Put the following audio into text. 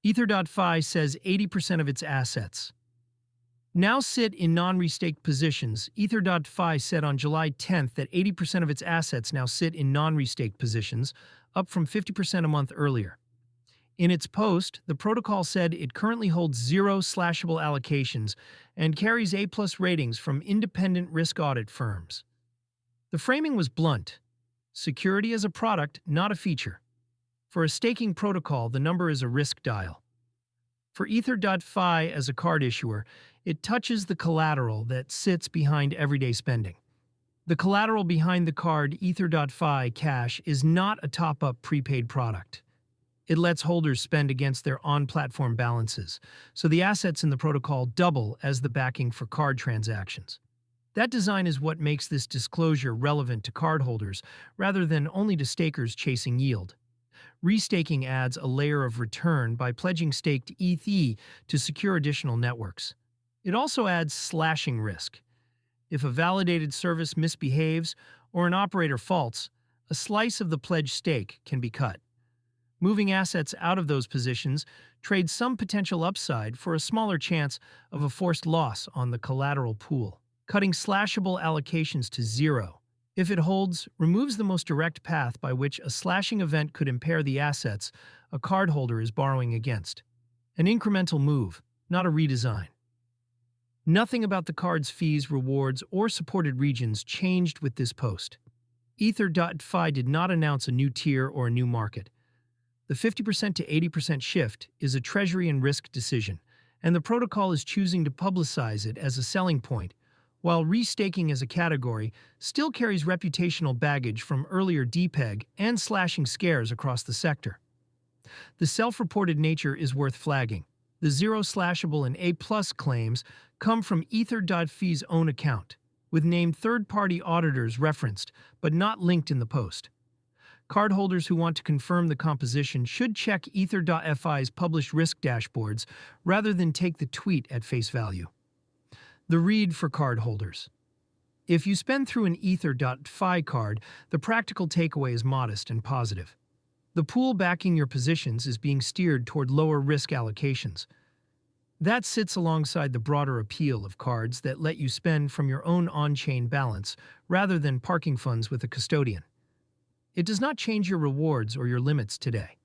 Ether.fi says 80% of its assets now sit in non-restaked positions. Ether.fi said on July 10th that 80% of its assets now sit in non-restaked positions, up from 50% a month earlier. In its post, the protocol said it currently holds 0 slashable allocations and carries A+ ratings from independent risk audit firms. The framing was blunt: security as a product, not a feature. For a staking protocol, the number is a risk dial. For Ether.fi as a card issuer, it touches the collateral that sits behind everyday spending. The collateral behind the card Ether.fi Cash is not a top-up prepaid product. It lets holders spend against their on-platform balances, so the assets in the protocol double as the backing for card transactions. That design is what makes this disclosure relevant to cardholders rather than only to stakers chasing yield. Restaking adds a layer of return by pledging staked ETH to secure additional networks. It also adds slashing risk. If a validated service misbehaves or an operator faults, a slice of the pledged stake can be cut. Moving assets out of those positions trades some potential upside for a smaller chance of a forced loss on the collateral pool. Cutting slashable allocations to 0, if it holds, removes the most direct path by which a slashing event could impair the assets a cardholder is borrowing against. An incremental move, not a redesign. Nothing about the card's fees, rewards, or supported regions changed with this post. Ether.fi did not announce a new tier or a new market. The 50% to 80% shift is a treasury and risk decision, and the protocol is choosing to publicize it as a selling point, while restaking as a category still carries reputational baggage from earlier depeg and slashing scares across the sector. The self-reported nature is worth flagging. The 0 slashable and A+ claims come from Ether.fi's own account, with named third-party auditors referenced but not linked in the post. Cardholders who want to confirm the composition should check Ether.fi's published risk dashboards rather than take the tweet at face value. The read for cardholders. If you spend through an Ether.fi card, the practical takeaway is modest and positive. The pool backing your positions is being steered toward lower risk allocations. That sits alongside the broader appeal of cards that let you spend from your own on-chain balance rather than parking funds with a custodian. It does not change your rewards or your limits today.